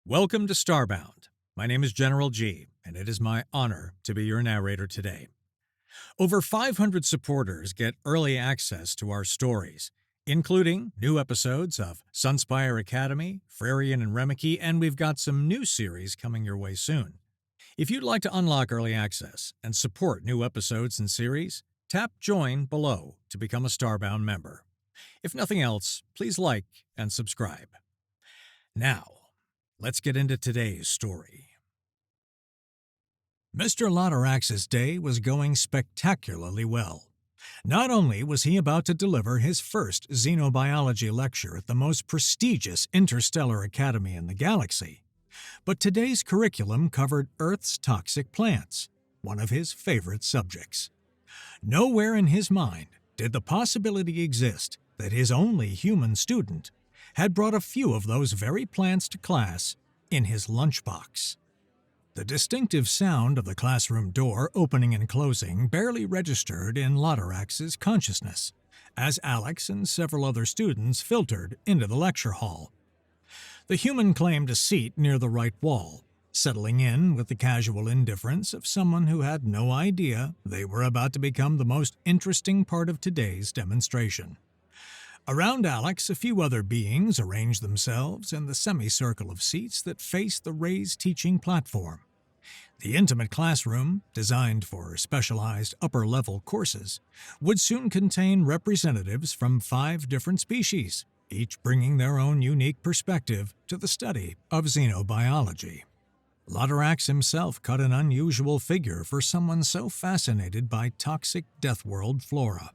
Welcome to Starbound. My name is General G, and it is my honor to be your narrator today. Over 500 supporters get early access to our stories, including new episodes of Sunspire Academy, Frarian and Remeke, and we've got some new series coming your way soon. If you'd like to unlock early access and support new episodes and series, tap Join below to become a Starbound member. If nothing else, please like and subscribe. Now, let's get into today's story. Mr. Lotterax's day was going spectacularly well. Not only was he about to deliver his first xenobiology lecture at the most prestigious Interstellar Academy in the galaxy, but today's curriculum covered Earth's toxic plants, one of his favorite subjects. Nowhere in his mind did the possibility exist that his only human student had brought a few of those very plants to class in his lunchbox. The distinctive sound of the classroom door opening and closing barely registered in Lotterax's consciousness, as Alex and several other students filtered into the lecture hall. The human claimed a seat near the right wall, settling in with the casual indifference of someone who had no idea they were about to become the most interesting part of today's demonstration. Around Alex, a few other beings arranged themselves in the semicircle of seats that faced the raised teaching platform. The intimate classroom, designed for specialized upper-level courses, would soon contain representatives from 5 different species, each bringing their own unique perspective to the study of xenobiology. Lotterax himself cut an unusual figure for someone so fascinated by toxic death world flora.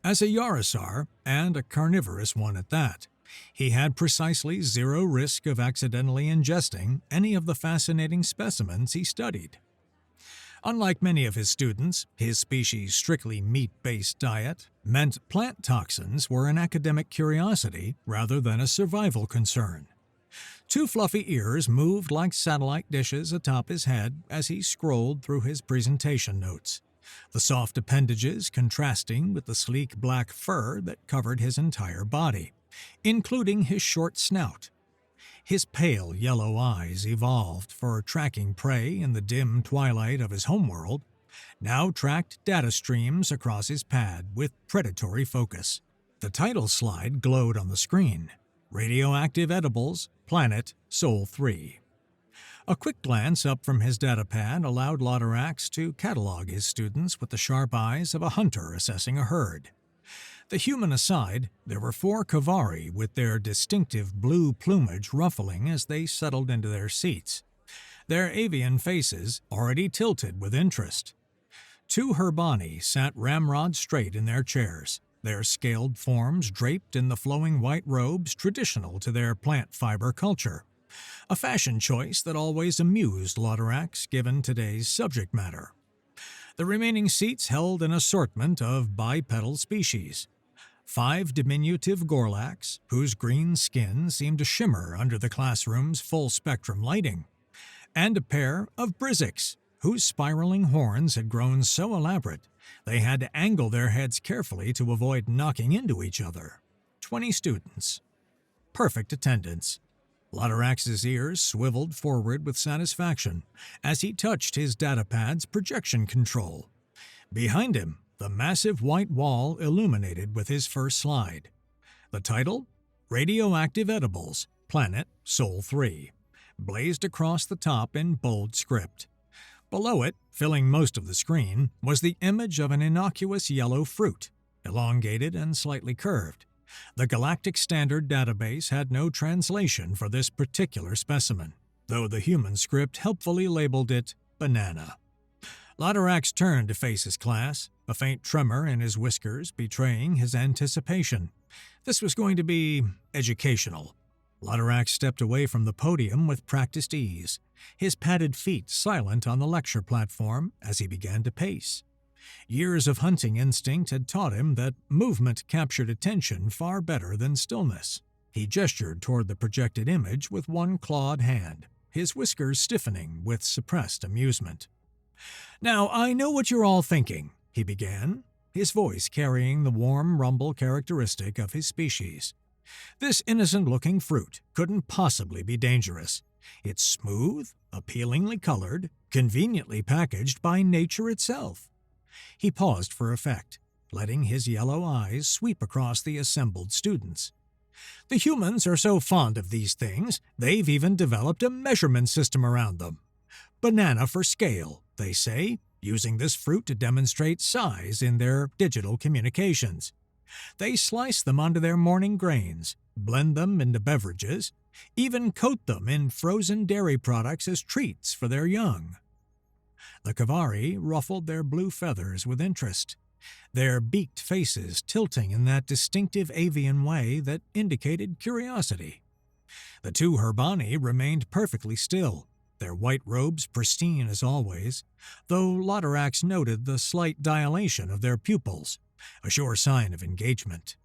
As a Yarisar, and a carnivorous one at that, he had precisely 0 risk of accidentally ingesting any of the fascinating specimens he studied. Unlike many of his students, his species' strictly meat-based diet meant plant toxins were an academic curiosity rather than a survival concern. 2 fluffy ears moved like satellite dishes atop his head as he scrolled through his presentation notes, the soft appendages contrasting with the sleek black fur that covered his entire body, including his short snout. His pale yellow eyes, evolved for tracking prey in the dim twilight of his homeworld, now tracked data streams across his pad with predatory focus. The title slide glowed on the screen: Radioactive Edibles, Planet Sol 3. A quick glance up from his datapad allowed Lotterax to catalog his students with the sharp eyes of a hunter assessing a herd. The human aside, there were 4 Kavari with their distinctive blue plumage ruffling as they settled into their seats, their avian faces already tilted with interest. 2 Herbani sat ramrod straight in their chairs, their scaled forms draped in the flowing white robes traditional to their plant fiber culture, a fashion choice that always amused Lotterax given today's subject matter. The remaining seats held an assortment of bipedal species: 5 diminutive Gorlaks, whose green skin seemed to shimmer under the classroom's full-spectrum lighting, and a pair of Brizzix, whose spiraling horns had grown so elaborate they had to angle their heads carefully to avoid knocking into each other. 20 students. Perfect attendance. Lotterax's ears swiveled forward with satisfaction as he touched his datapad's projection control. Behind him, the massive white wall illuminated with his first slide. The title, Radioactive Edibles, Planet Sol 3, blazed across the top in bold script. Below it, filling most of the screen, was the image of an innocuous yellow fruit, elongated and slightly curved. The Galactic Standard database had no translation for this particular specimen, though the human script helpfully labeled it banana. Lotterax turned to face his class, a faint tremor in his whiskers betraying his anticipation. This was going to be educational. Lotterax stepped away from the podium with practiced ease, his padded feet silent on the lecture platform as he began to pace. Years of hunting instinct had taught him that movement captured attention far better than stillness. He gestured toward the projected image with one clawed hand, his whiskers stiffening with suppressed amusement. "Now, I know what you're all thinking," he began, his voice carrying the warm rumble characteristic of his species. "This innocent-looking fruit couldn't possibly be dangerous. It's smooth, appealingly colored, conveniently packaged by nature itself. He paused for effect, letting his yellow eyes sweep across the assembled students. The humans are so fond of these things, they've even developed a measurement system around them. Banana for scale, they say, using this fruit to demonstrate size in their digital communications. They slice them onto their morning grains, blend them into beverages, even coat them in frozen dairy products as treats for their young. The Kavari ruffled their blue feathers with interest, their beaked faces tilting in that distinctive avian way that indicated curiosity. The two Herbani remained perfectly still, their white robes pristine as always, though Lotterax noted the slight dilation of their pupils, a sure sign of engagement.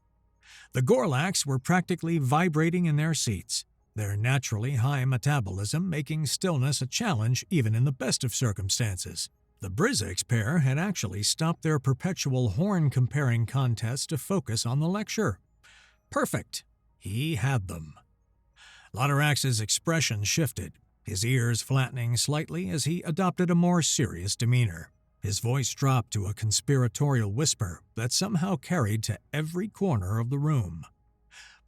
The Gorlaks were practically vibrating in their seats, their naturally high metabolism making stillness a challenge even in the best of circumstances. The Brizix pair had actually stopped their perpetual horn-comparing contest to focus on the lecture. Perfect. He had them. Lotterax's expression shifted, his ears flattening slightly as he adopted a more serious demeanor. His voice dropped to a conspiratorial whisper that somehow carried to every corner of the room.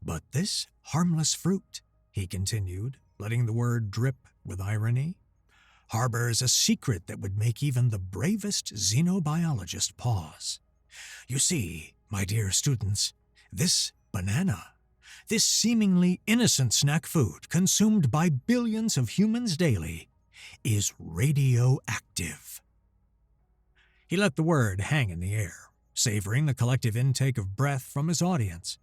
"But this harmless fruit," he continued, letting the word drip with irony, "harbors a secret that would make even the bravest xenobiologist pause. You see, my dear students, this banana, this seemingly innocent snack food consumed by billions of humans daily, is radioactive." He let the word hang in the air, savoring the collective intake of breath from his audience.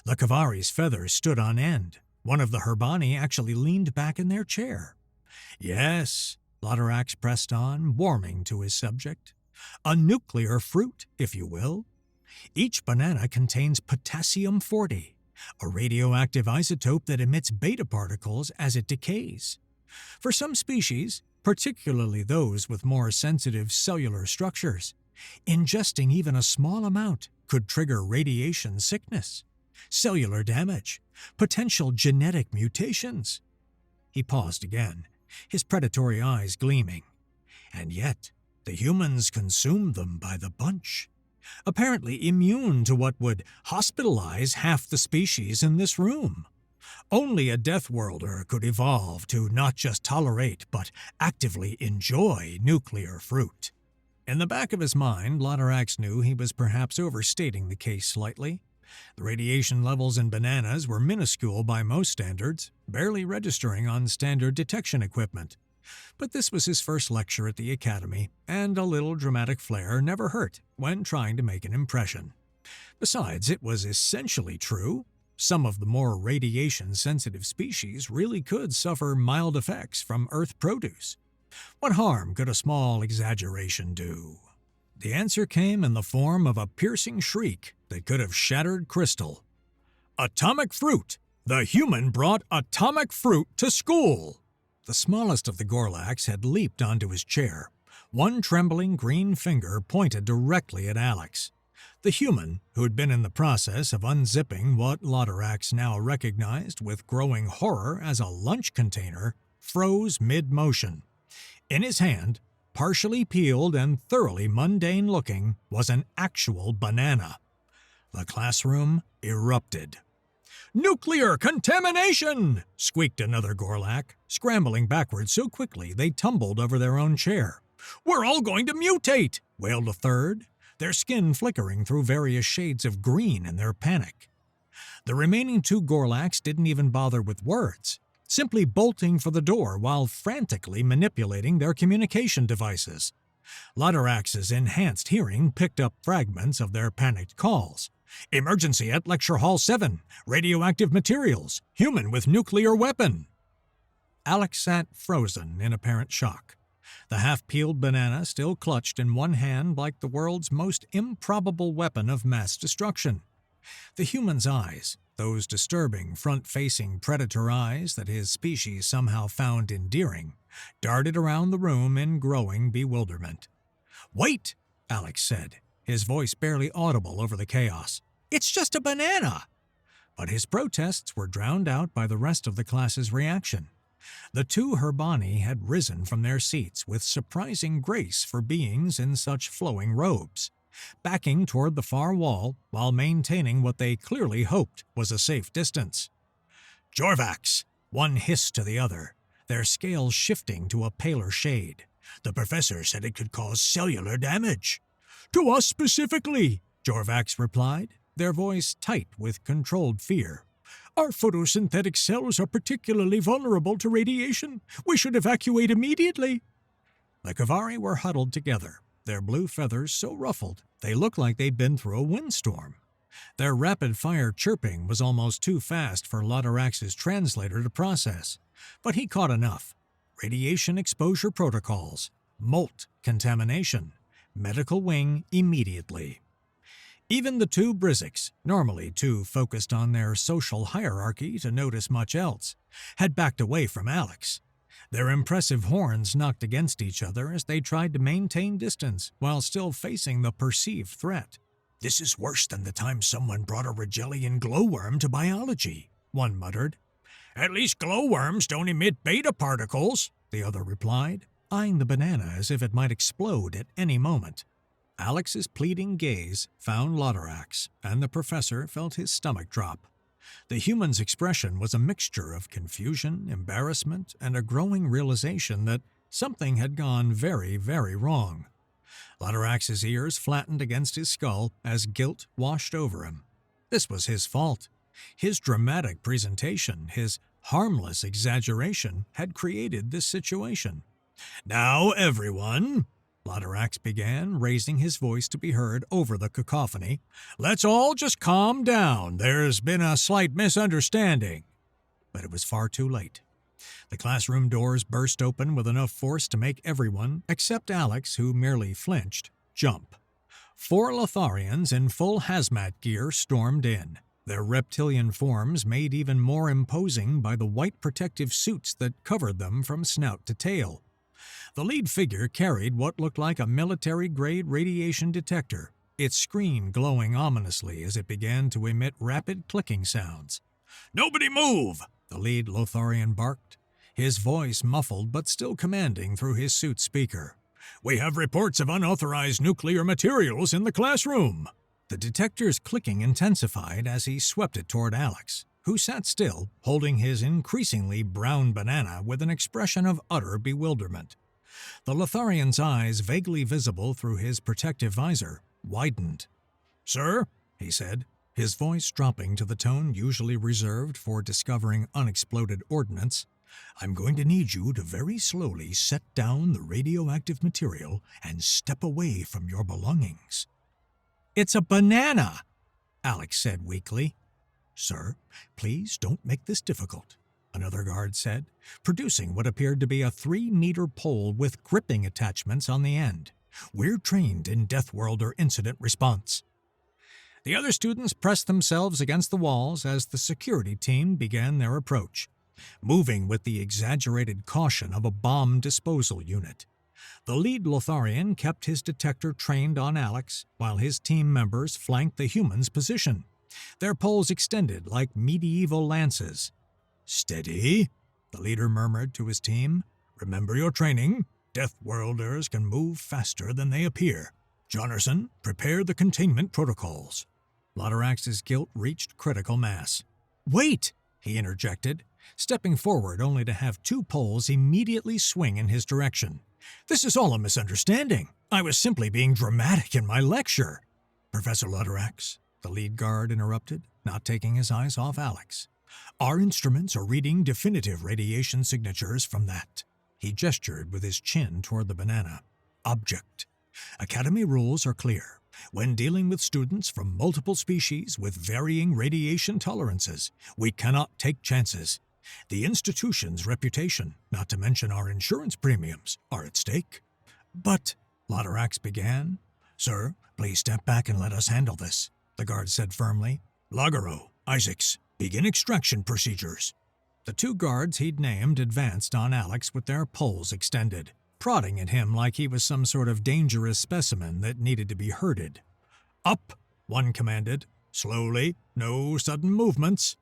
The Kavari's feathers stood on end. One of the Herbani actually leaned back in their chair. "Yes," Lotterax pressed on, warming to his subject. "A nuclear fruit, if you will. Each banana contains potassium-40, a radioactive isotope that emits beta particles as it decays. For some species, particularly those with more sensitive cellular structures, ingesting even a small amount could trigger radiation sickness, cellular damage, potential genetic mutations." He paused again, his predatory eyes gleaming. "And yet, the humans consumed them by the bunch, apparently immune to what would hospitalize half the species in this room. Only a Death Worlder could evolve to not just tolerate but actively enjoy nuclear fruit." In the back of his mind, Lotterax knew he was perhaps overstating the case slightly. The radiation levels in bananas were minuscule by most standards, barely registering on standard detection equipment. But this was his first lecture at the Academy, and a little dramatic flair never hurt when trying to make an impression. Besides, it was essentially true. Some of the more radiation-sensitive species really could suffer mild effects from Earth produce. What harm could a small exaggeration do? The answer came in the form of a piercing shriek that could have shattered crystal. "Atomic fruit! The human brought atomic fruit to school!" The smallest of the Gorlaks had leaped onto his chair. One trembling green finger pointed directly at Alex. The human, who had been in the process of unzipping what Lotterax now recognized with growing horror as a lunch container, froze mid-motion. In his hand, partially peeled and thoroughly mundane-looking, was an actual banana. The classroom erupted. "Nuclear contamination!" squeaked another Gorlak, scrambling backwards so quickly they tumbled over their own chair. "We're all going to mutate!" wailed a third, their skin flickering through various shades of green in their panic. The remaining two Gorlaks didn't even bother with words, simply bolting for the door while frantically manipulating their communication devices. Lotterax's enhanced hearing picked up fragments of their panicked calls. "Emergency at Lecture Hall 7. Radioactive materials. Human with nuclear weapon." Alex sat frozen in apparent shock, the half-peeled banana still clutched in one hand like the world's most improbable weapon of mass destruction. The human's eyes, those disturbing front-facing predator eyes that his species somehow found endearing, darted around the room in growing bewilderment. "Wait!" Alex said, his voice barely audible over the chaos. "It's just a banana!" But his protests were drowned out by the rest of the class's reaction. The two Herbani had risen from their seats with surprising grace for beings in such flowing robes, backing toward the far wall while maintaining what they clearly hoped was a safe distance. "Jorvax!" one hissed to the other, their scales shifting to a paler shade. "The professor said it could cause cellular damage." "To us specifically," Jorvax replied, their voice tight with controlled fear. "Our photosynthetic cells are particularly vulnerable to radiation. We should evacuate immediately." The Kavari were huddled together, their blue feathers so ruffled they looked like they'd been through a windstorm. Their rapid-fire chirping was almost too fast for Latarax's translator to process, but he caught enough. Radiation exposure protocols, molt contamination, medical wing immediately. Even the two Brizzicks, normally too focused on their social hierarchy to notice much else, had backed away from Alex. Their impressive horns knocked against each other as they tried to maintain distance while still facing the perceived threat. "This is worse than the time someone brought a Rigelian glowworm to biology," one muttered. "At least glowworms don't emit beta particles," the other replied, eyeing the banana as if it might explode at any moment. Alex's pleading gaze found Latarax, and the professor felt his stomach drop. The human's expression was a mixture of confusion, embarrassment, and a growing realization that something had gone very, very wrong. Latarax's ears flattened against his skull as guilt washed over him. This was his fault. His dramatic presentation, his harmless exaggeration, had created this situation. "Now, everyone," Latarax began, raising his voice to be heard over the cacophony, "let's all just calm down. There's been a slight misunderstanding." But it was far too late. The classroom doors burst open with enough force to make everyone, except Alex, who merely flinched, jump. 4 Lotharians in full hazmat gear stormed in, their reptilian forms made even more imposing by the white protective suits that covered them from snout to tail. The lead figure carried what looked like a military-grade radiation detector, its screen glowing ominously as it began to emit rapid clicking sounds. "Nobody move!" the lead Lotharian barked, his voice muffled but still commanding through his suit speaker. "We have reports of unauthorized nuclear materials in the classroom." The detector's clicking intensified as he swept it toward Alex, who sat still, holding his increasingly brown banana with an expression of utter bewilderment. The Lotharian's eyes, vaguely visible through his protective visor, widened. "Sir," he said, his voice dropping to the tone usually reserved for discovering unexploded ordnance, "I'm going to need you to very slowly set down the radioactive material and step away from your belongings." "It's a banana," Alex said weakly. "Sir, please don't make this difficult," another guard said, producing what appeared to be a 3-meter pole with gripping attachments on the end. "We're trained in Deathworlder incident response." The other students pressed themselves against the walls as the security team began their approach, moving with the exaggerated caution of a bomb disposal unit. The lead Lotharian kept his detector trained on Alex, while his team members flanked the human's position, their poles extended like medieval lances. "Steady," the leader murmured to his team. "Remember your training. Deathworlders can move faster than they appear. Jonnerson, prepare the containment protocols." Latarax's guilt reached critical mass. "Wait!" he interjected, stepping forward only to have 2 poles immediately swing in his direction. "This is all a misunderstanding. I was simply being dramatic in my lecture." "Professor Latarax," the lead guard interrupted, not taking his eyes off Alex. "Our instruments are reading definitive radiation signatures from that." He gestured with his chin toward the banana. "Object. Academy rules are clear. When dealing with students from multiple species with varying radiation tolerances, we cannot take chances. The institution's reputation, not to mention our insurance premiums, are at stake." "But," Latarax began. "Sir, please step back and let us handle this," the guard said firmly. "Lagaro, Isaacs, begin extraction procedures." The 2 guards he'd named advanced on Alex with their poles extended, prodding at him like he was some sort of dangerous specimen that needed to be herded. "Up," one commanded. "Slowly, no sudden movements."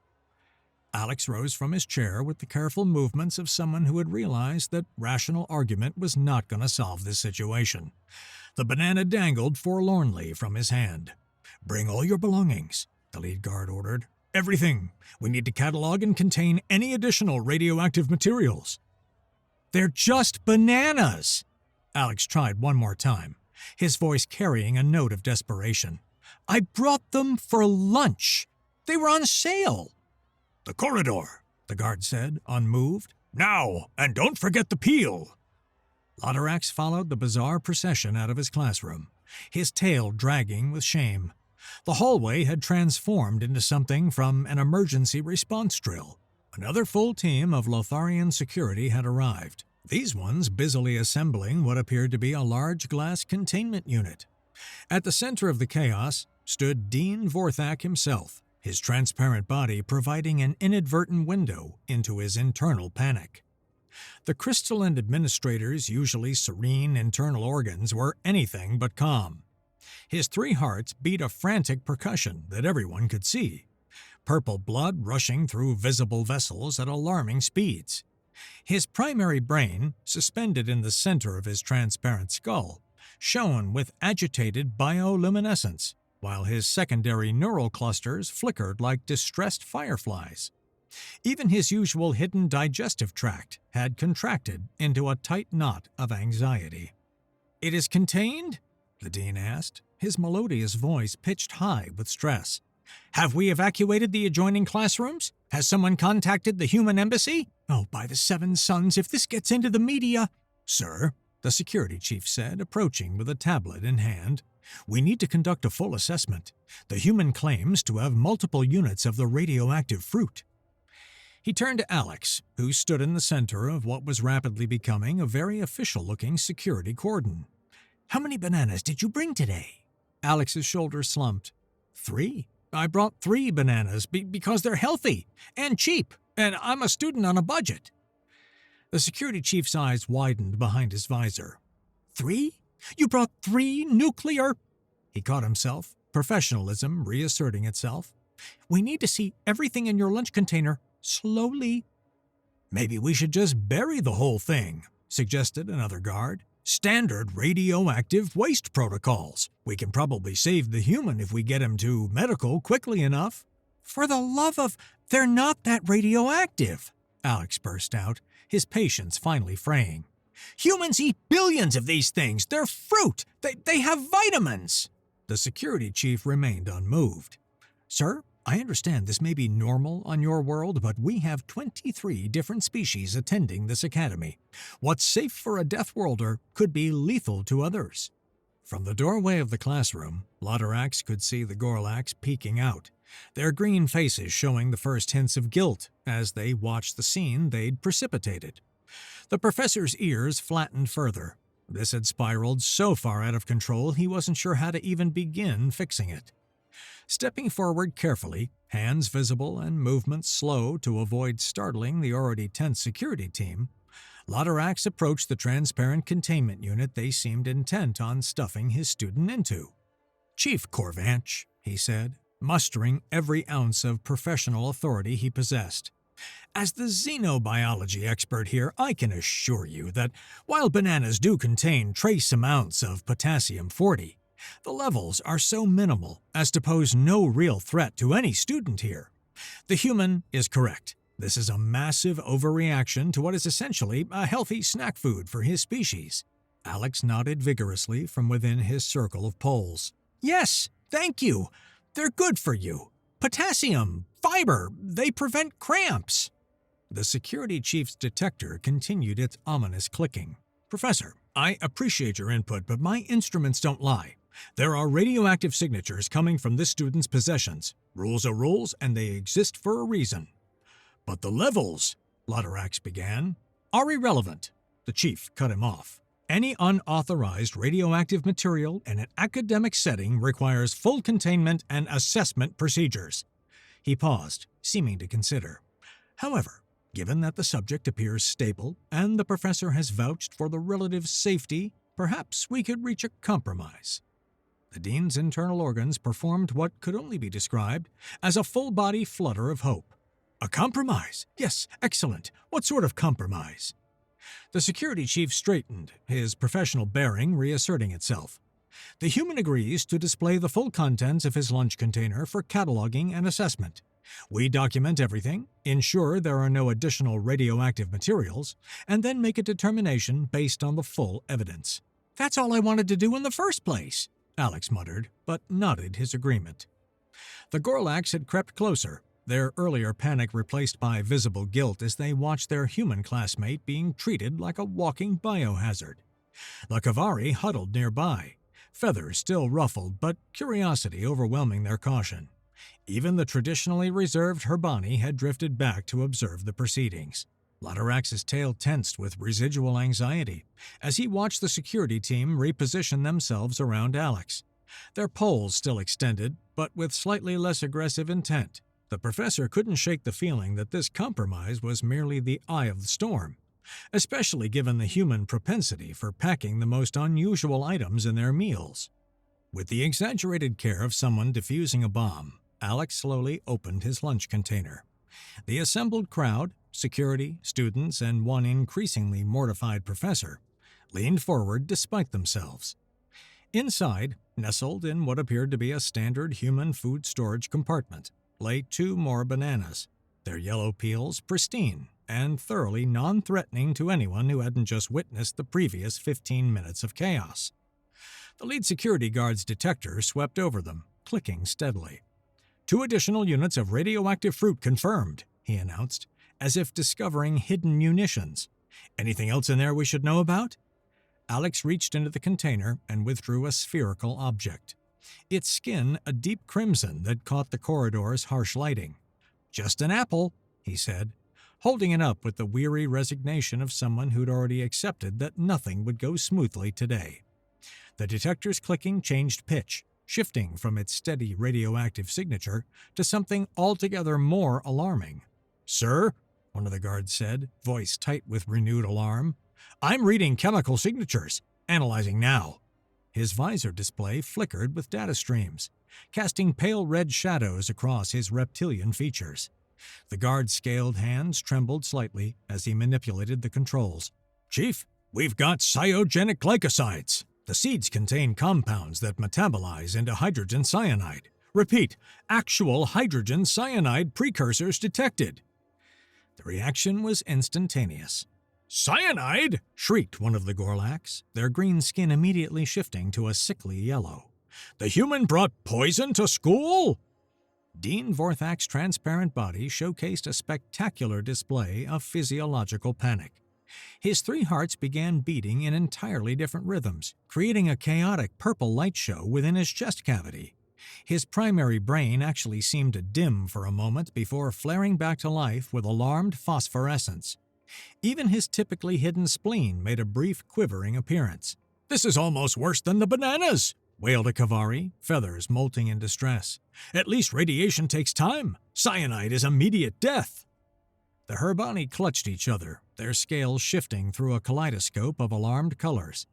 Alex rose from his chair with the careful movements of someone who had realized that rational argument was not going to solve this situation. The banana dangled forlornly from his hand. "Bring all your belongings," the lead guard ordered. "Everything. We need to catalog and contain any additional radioactive materials." "They're just bananas!" Alex tried one more time, his voice carrying a note of desperation. "I brought them for lunch. They were on sale." "The corridor," the guard said, unmoved. "Now, and don't forget the peel." Lotterax followed the bizarre procession out of his classroom, his tail dragging with shame. The hallway had transformed into something from an emergency response drill. Another full team of Lotharian security had arrived, these ones busily assembling what appeared to be a large glass containment unit. At the center of the chaos stood Dean Vorthak himself, his transparent body providing an inadvertent window into his internal panic. The crystalline administrator's usually serene internal organs were anything but calm. His 3 hearts beat a frantic percussion that everyone could see, purple blood rushing through visible vessels at alarming speeds. His primary brain, suspended in the center of his transparent skull, shone with agitated bioluminescence, while his secondary neural clusters flickered like distressed fireflies. Even his usual hidden digestive tract had contracted into a tight knot of anxiety. "It is contained?" the dean asked, his melodious voice pitched high with stress. "Have we evacuated the adjoining classrooms? Has someone contacted the human embassy? Oh, by the 7 suns, if this gets into the media—" "Sir," the security chief said, approaching with a tablet in hand, "we need to conduct a full assessment. The human claims to have multiple units of the radioactive fruit." He turned to Alex, who stood in the center of what was rapidly becoming a very official-looking security cordon. "How many bananas did you bring today?" Alex's shoulders slumped. 3. I brought 3 bananas because they're healthy and cheap, and I'm a student on a budget." The security chief's eyes widened behind his visor. 3? You brought 3 nuclear— He caught himself, professionalism reasserting itself. "We need to see everything in your lunch container. Slowly." "Maybe we should just bury the whole thing," suggested another guard. "Standard radioactive waste protocols. We can probably save the human if we get him to medical quickly enough." "For the love of— They're not that radioactive!" Alex burst out, his patience finally fraying. "Humans eat billions of these things! They're fruit! They have vitamins!" The security chief remained unmoved. "Sir, I understand this may be normal on your world, but we have 23 different species attending this academy. What's safe for a Death Worlder could be lethal to others." From the doorway of the classroom, Lotterax could see the Gorlax peeking out, their green faces showing the first hints of guilt as they watched the scene they'd precipitated. The professor's ears flattened further. This had spiraled so far out of control he wasn't sure how to even begin fixing it. Stepping forward carefully, hands visible and movements slow to avoid startling the already tense security team, Lotterax approached the transparent containment unit they seemed intent on stuffing his student into. "Chief Corvanch," he said, mustering every ounce of professional authority he possessed. "As the xenobiology expert here, I can assure you that while bananas do contain trace amounts of potassium-40, the levels are so minimal as to pose no real threat to any student here. The human is correct. This is a massive overreaction to what is essentially a healthy snack food for his species." Alex nodded vigorously from within his circle of poles. "Yes, thank you. They're good for you. Potassium, fiber, they prevent cramps." The security chief's detector continued its ominous clicking. "Professor, I appreciate your input, but my instruments don't lie. There are radioactive signatures coming from this student's possessions. Rules are rules, and they exist for a reason." "But the levels," Lotterax began, "are irrelevant," the chief cut him off. "Any unauthorized radioactive material in an academic setting requires full containment and assessment procedures." He paused, seeming to consider. "However, given that the subject appears stable and the professor has vouched for the relative safety, perhaps we could reach a compromise." The dean's internal organs performed what could only be described as a full-body flutter of hope. A compromise? Yes, excellent. What sort of compromise? The security chief straightened, his professional bearing reasserting itself. The human agrees to display the full contents of his lunch container for cataloging and assessment. We document everything, ensure there are no additional radioactive materials, and then make a determination based on the full evidence. That's all I wanted to do in the first place, Alex muttered, but nodded his agreement. The Gorlaks had crept closer, their earlier panic replaced by visible guilt as they watched their human classmate being treated like a walking biohazard. The Kavari huddled nearby, feathers still ruffled but curiosity overwhelming their caution. Even the traditionally reserved Herbani had drifted back to observe the proceedings. Lodorax's tail tensed with residual anxiety as he watched the security team reposition themselves around Alex. Their poles still extended, but with slightly less aggressive intent. The professor couldn't shake the feeling that this compromise was merely the eye of the storm, especially given the human propensity for packing the most unusual items in their meals. With the exaggerated care of someone defusing a bomb, Alex slowly opened his lunch container. The assembled crowd, security, students, and one increasingly mortified professor, leaned forward despite themselves. Inside, nestled in what appeared to be a standard human food storage compartment, lay 2 more bananas, their yellow peels pristine and thoroughly non-threatening to anyone who hadn't just witnessed the previous 15 minutes of chaos. The lead security guard's detector swept over them, clicking steadily. 2 additional units of radioactive fruit confirmed, he announced, as if discovering hidden munitions. Anything else in there we should know about? Alex reached into the container and withdrew a spherical object, its skin a deep crimson that caught the corridor's harsh lighting. Just an apple, he said, holding it up with the weary resignation of someone who'd already accepted that nothing would go smoothly today. The detector's clicking changed pitch, shifting from its steady radioactive signature to something altogether more alarming. "Sir," one of the guards said, voice tight with renewed alarm, "I'm reading chemical signatures. Analyzing now." His visor display flickered with data streams, casting pale red shadows across his reptilian features. The guard's scaled hands trembled slightly as he manipulated the controls. "Chief, we've got cryogenic glycosides. The seeds contain compounds that metabolize into hydrogen cyanide. Repeat, actual hydrogen cyanide precursors detected." The reaction was instantaneous. "Cyanide!" shrieked one of the Gorlaks, their green skin immediately shifting to a sickly yellow. "The human brought poison to school?" Dean Vorthak's transparent body showcased a spectacular display of physiological panic. His 3 hearts began beating in entirely different rhythms, creating a chaotic purple light show within his chest cavity. His primary brain actually seemed to dim for a moment before flaring back to life with alarmed phosphorescence. Even his typically hidden spleen made a brief quivering appearance. "This is almost worse than the bananas," wailed a Kavari, feathers molting in distress. "At least radiation takes time. Cyanide is immediate death." The Herbani clutched each other, their scales shifting through a kaleidoscope of alarmed colors.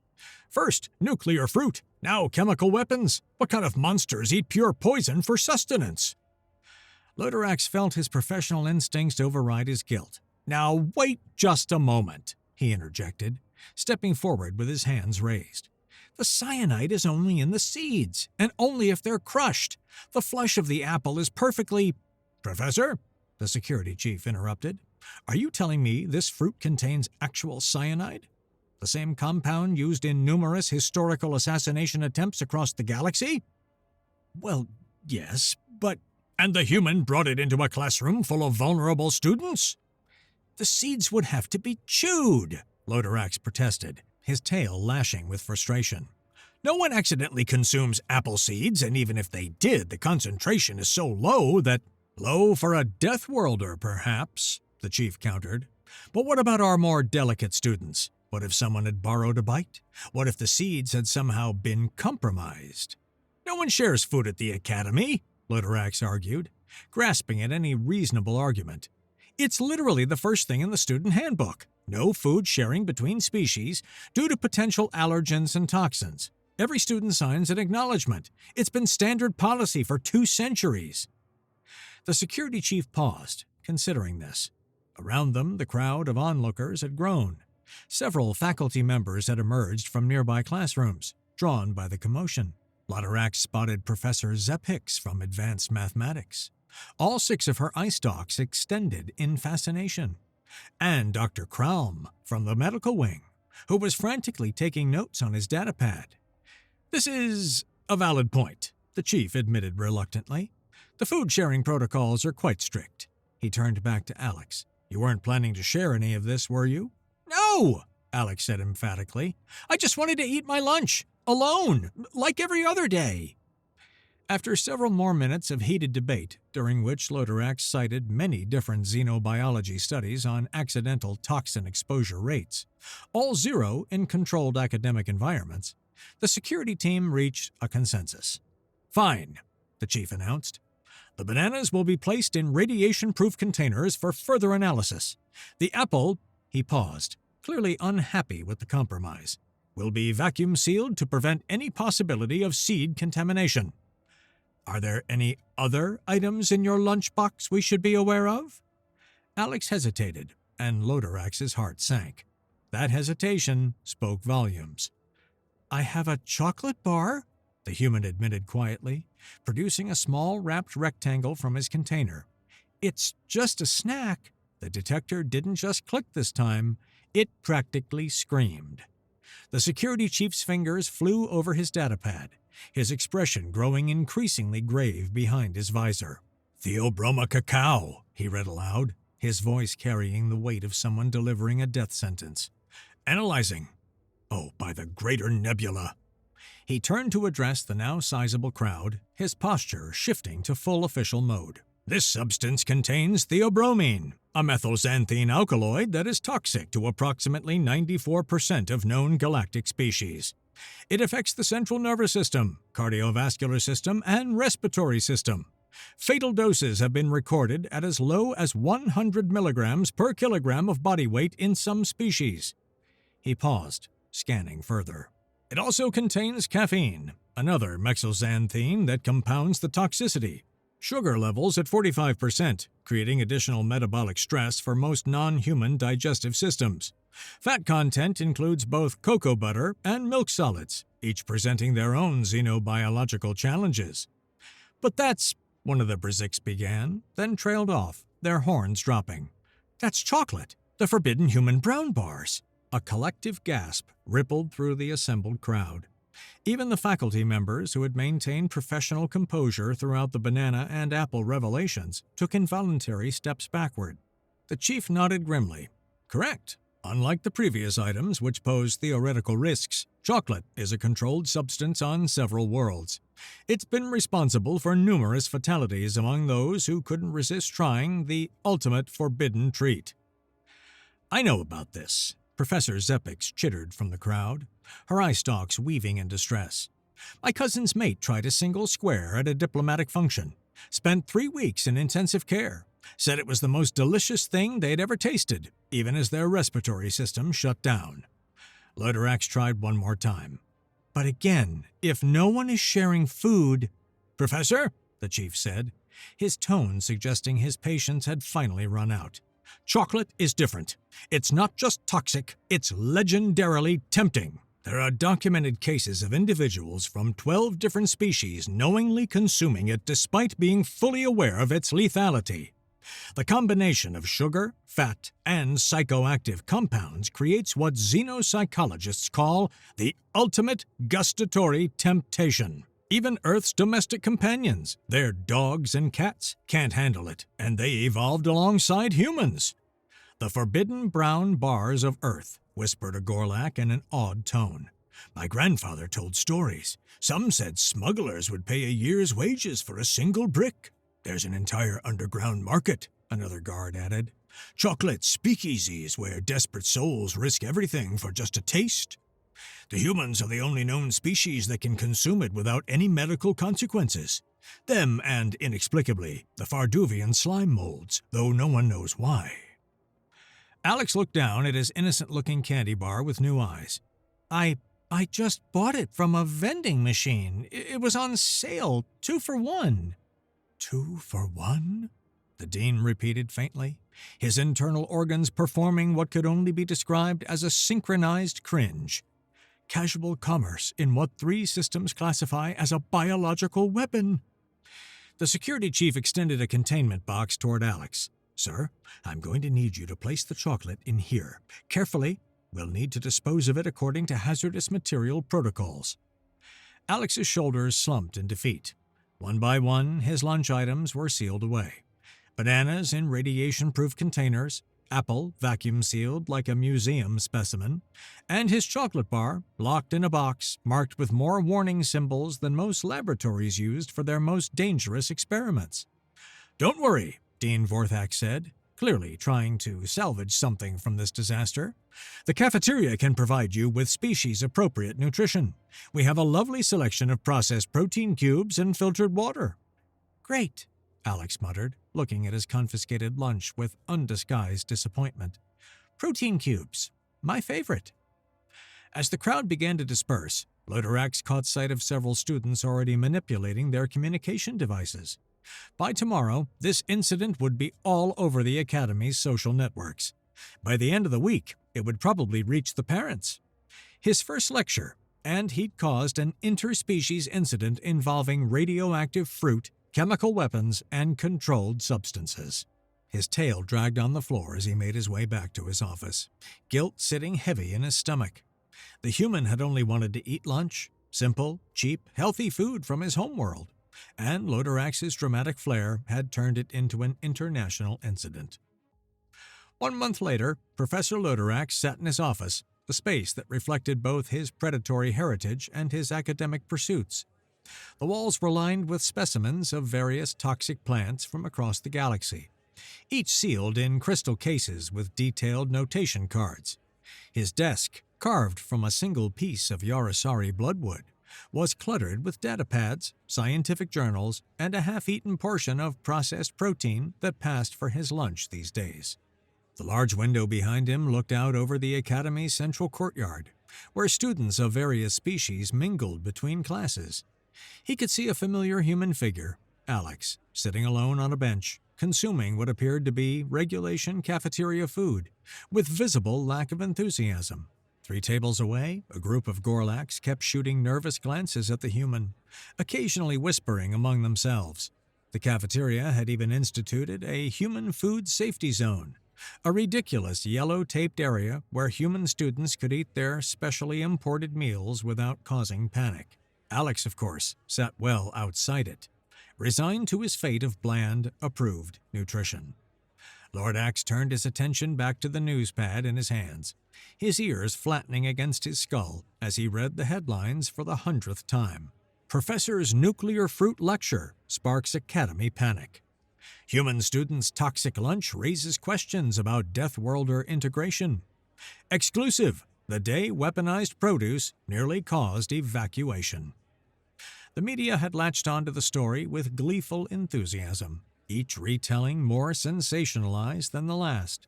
"First, nuclear fruit, now chemical weapons. What kind of monsters eat pure poison for sustenance?" Lodorax felt his professional instincts override his guilt. "Now wait just a moment," he interjected, stepping forward with his hands raised. "The cyanide is only in the seeds, and only if they're crushed. The flesh of the apple is perfectly—" "Professor?" the security chief interrupted. "Are you telling me this fruit contains actual cyanide? The same compound used in numerous historical assassination attempts across the galaxy?" "Well, yes, but—" "And the human brought it into a classroom full of vulnerable students?" "The seeds would have to be chewed," Lodorax protested, his tail lashing with frustration. "No one accidentally consumes apple seeds, and even if they did, the concentration is so low that—" "Low for a Death Worlder, perhaps," the chief countered. "But what about our more delicate students? What if someone had borrowed a bite? What if the seeds had somehow been compromised?" "No one shares food at the academy," Lodorax argued, grasping at any reasonable argument. "It's literally the first thing in the student handbook. No food sharing between species due to potential allergens and toxins. Every student signs an acknowledgement. It's been standard policy for 2 centuries. The security chief paused, considering this. Around them, the crowd of onlookers had grown. Several faculty members had emerged from nearby classrooms, drawn by the commotion. Lotterax spotted Professor Zepp Hicks from Advanced Mathematics. All 6 of her eye stalks extended in fascination. And Dr. Kraum from the medical wing, who was frantically taking notes on his datapad. "This is a valid point," the chief admitted reluctantly. "The food-sharing protocols are quite strict." He turned back to Alex. "You weren't planning to share any of this, were you?" "No," Alex said emphatically. "I just wanted to eat my lunch, alone, like every other day." After several more minutes of heated debate, during which Lotterax cited many different xenobiology studies on accidental toxin exposure rates, all 0 in controlled academic environments, the security team reached a consensus. "Fine," the chief announced. "The bananas will be placed in radiation-proof containers for further analysis. The apple," he paused, clearly unhappy with the compromise, "will be vacuum-sealed to prevent any possibility of seed contamination. Are there any other items in your lunchbox we should be aware of?" Alex hesitated, and Lotterax's heart sank. That hesitation spoke volumes. "I have a chocolate bar," the human admitted quietly, producing a small wrapped rectangle from his container. "It's just a snack." The detector didn't just click this time, it practically screamed. The security chief's fingers flew over his datapad, his expression growing increasingly grave behind his visor. "Theobroma cacao," he read aloud, his voice carrying the weight of someone delivering a death sentence. "Analyzing. Oh, by the greater nebula." He turned to address the now sizable crowd, his posture shifting to full official mode. "This substance contains theobromine, a methylxanthine alkaloid that is toxic to approximately 94% of known galactic species. It affects the central nervous system, cardiovascular system, and respiratory system. Fatal doses have been recorded at as low as 100 milligrams per kilogram of body weight in some species." He paused, scanning further. "It also contains caffeine, another methylxanthine that compounds the toxicity. Sugar levels at 45%, creating additional metabolic stress for most non-human digestive systems. Fat content includes both cocoa butter and milk solids, each presenting their own xenobiological challenges." "But that's," one of the Brzix began, then trailed off, their horns dropping. "That's chocolate, the forbidden human brown bars." A collective gasp rippled through the assembled crowd. Even the faculty members who had maintained professional composure throughout the banana and apple revelations took involuntary steps backward. The chief nodded grimly. "Correct. Unlike the previous items which pose theoretical risks, chocolate is a controlled substance on several worlds. It's been responsible for numerous fatalities among those who couldn't resist trying the ultimate forbidden treat." "I know about this," Professor Zeppix chittered from the crowd, her eye stalks weaving in distress. "My cousin's mate tried a single square at a diplomatic function, spent 3 weeks in intensive care, said it was the most delicious thing they'd ever tasted, even as their respiratory system shut down." Lotterax tried one more time. "But again, if no one is sharing food—" "Professor," the chief said, his tone suggesting his patience had finally run out. "Chocolate is different. It's not just toxic, it's legendarily tempting. There are documented cases of individuals from 12 different species knowingly consuming it despite being fully aware of its lethality. The combination of sugar, fat, and psychoactive compounds creates what xenopsychologists call the ultimate gustatory temptation. Even Earth's domestic companions, their dogs and cats, can't handle it, and they evolved alongside humans." "The forbidden brown bars of Earth," whispered a Gorlak in an awed tone. "My grandfather told stories. Some said smugglers would pay a year's wages for a single brick. There's an entire underground market," another guard added. "Chocolate speakeasies where desperate souls risk everything for just a taste. The humans are the only known species that can consume it without any medical consequences. Them and, inexplicably, the Farduvian slime molds, though no one knows why." Alex looked down at his innocent-looking candy bar with new eyes. I just bought it from a vending machine. It was on sale, 2 for 1. 2 for 1? the dean repeated faintly, his internal organs performing what could only be described as a synchronized cringe. Casual commerce in what 3 systems classify as a biological weapon. The security chief extended a containment box toward Alex. Sir, I'm going to need you to place the chocolate in here. Carefully. We'll need to dispose of it according to hazardous material protocols. Alex's shoulders slumped in defeat. One by one, his lunch items were sealed away. Bananas in radiation-proof containers, apple vacuum-sealed like a museum specimen, and his chocolate bar locked in a box marked with more warning symbols than most laboratories used for their most dangerous experiments. Don't worry, Dean Vorthak said, clearly trying to salvage something from this disaster. The cafeteria can provide you with species-appropriate nutrition. We have a lovely selection of processed protein cubes and filtered water. Great, Alex muttered, looking at his confiscated lunch with undisguised disappointment. Protein cubes. My favorite. As the crowd began to disperse, Lodorax caught sight of several students already manipulating their communication devices. By tomorrow, this incident would be all over the Academy's social networks. By the end of the week, it would probably reach the parents. His first lecture, and he'd caused an interspecies incident involving radioactive fruit, chemical weapons, and controlled substances. His tail dragged on the floor as he made his way back to his office, guilt sitting heavy in his stomach. The human had only wanted to eat lunch, simple, cheap, healthy food from his homeworld, and Lodorax's dramatic flair had turned it into an international incident. 1 month later, Professor Lodorax sat in his office, a space that reflected both his predatory heritage and his academic pursuits. The walls were lined with specimens of various toxic plants from across the galaxy, each sealed in crystal cases with detailed notation cards. His desk, carved from a single piece of Yarosari bloodwood, was cluttered with datapads, scientific journals, and a half-eaten portion of processed protein that passed for his lunch these days. The large window behind him looked out over the Academy's central courtyard, where students of various species mingled between classes. He could see a familiar human figure, Alex, sitting alone on a bench, consuming what appeared to be regulation cafeteria food, with visible lack of enthusiasm. 3 tables away, a group of Gorlaks kept shooting nervous glances at the human, occasionally whispering among themselves. The cafeteria had even instituted a human food safety zone, a ridiculous yellow-taped area where human students could eat their specially imported meals without causing panic. Alex, of course, sat well outside it, resigned to his fate of bland, approved nutrition. Lord Axe turned his attention back to the newspad in his hands, his ears flattening against his skull as he read the headlines for the 100th time. Professor's Nuclear Fruit Lecture sparks Academy panic. Human students' toxic lunch raises questions about Death Worlder integration. Exclusive, the day weaponized produce nearly caused evacuation. The media had latched onto the story with gleeful enthusiasm, each retelling more sensationalized than the last.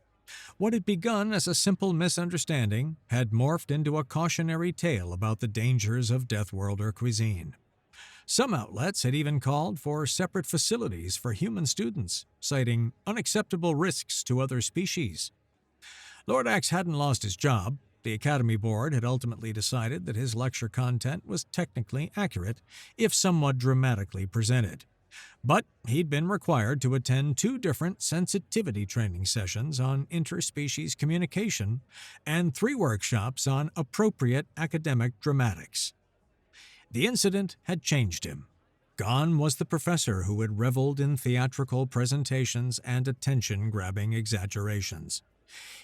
What had begun as a simple misunderstanding had morphed into a cautionary tale about the dangers of Death Worlder cuisine. Some outlets had even called for separate facilities for human students, citing unacceptable risks to other species. Lord Axe hadn't lost his job. The Academy Board had ultimately decided that his lecture content was technically accurate, if somewhat dramatically presented. But he'd been required to attend 2 different sensitivity training sessions on interspecies communication and 3 workshops on appropriate academic dramatics. The incident had changed him. Gone was the professor who had reveled in theatrical presentations and attention-grabbing exaggerations.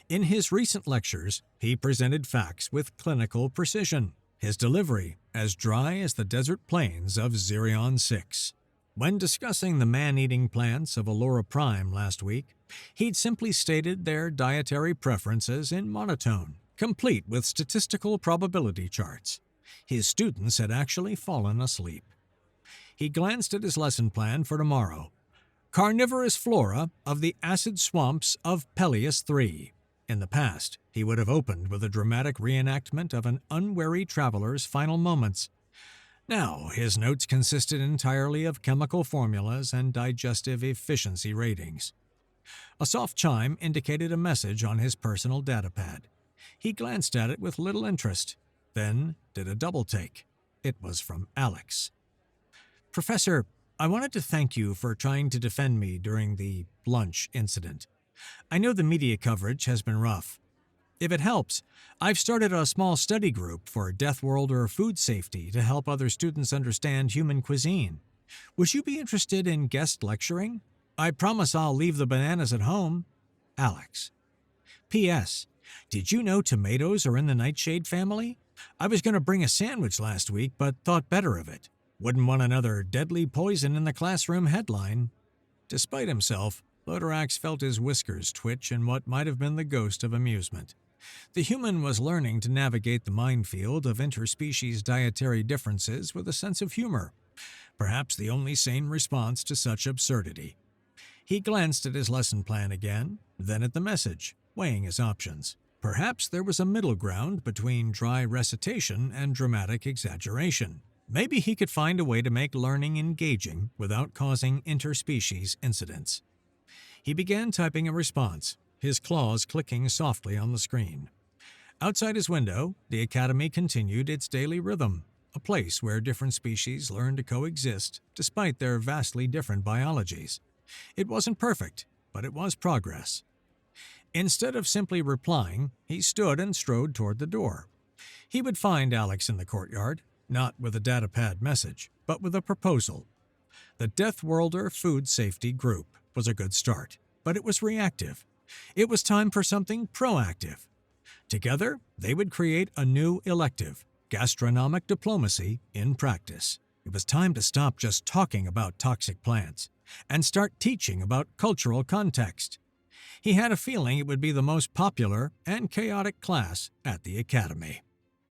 In his recent lectures, he presented facts with clinical precision, his delivery as dry as the desert plains of Zirion 6. When discussing the man-eating plants of Allura Prime last week, he'd simply stated their dietary preferences in monotone, complete with statistical probability charts. His students had actually fallen asleep. He glanced at his lesson plan for tomorrow. Carnivorous flora of the acid swamps of Peleus III. In the past, he would have opened with a dramatic reenactment of an unwary traveler's final moments. Now, his notes consisted entirely of chemical formulas and digestive efficiency ratings. A soft chime indicated a message on his personal datapad. He glanced at it with little interest, then did a double take. It was from Alex. "Professor, I wanted to thank you for trying to defend me during the lunch incident. I know the media coverage has been rough. If it helps, I've started a small study group for Death Worlder food safety to help other students understand human cuisine. Would you be interested in guest lecturing? I promise I'll leave the bananas at home. Alex. P.S. Did you know tomatoes are in the nightshade family? I was going to bring a sandwich last week, but thought better of it. Wouldn't want another deadly poison in the classroom headline." Despite himself, Lodorax felt his whiskers twitch in what might have been the ghost of amusement. The human was learning to navigate the minefield of interspecies dietary differences with a sense of humor, perhaps the only sane response to such absurdity. He glanced at his lesson plan again, then at the message, weighing his options. Perhaps there was a middle ground between dry recitation and dramatic exaggeration. Maybe he could find a way to make learning engaging without causing interspecies incidents. He began typing a response, his claws clicking softly on the screen. Outside his window, the Academy continued its daily rhythm, a place where different species learn to coexist despite their vastly different biologies. It wasn't perfect, but it was progress. Instead of simply replying, he stood and strode toward the door. He would find Alex in the courtyard, not with a datapad message, but with a proposal. The Death Worlder Food Safety Group was a good start, but it was reactive. It was time for something proactive. Together, they would create a new elective, gastronomic diplomacy in practice. It was time to stop just talking about toxic plants and start teaching about cultural context. He had a feeling it would be the most popular and chaotic class at the Academy.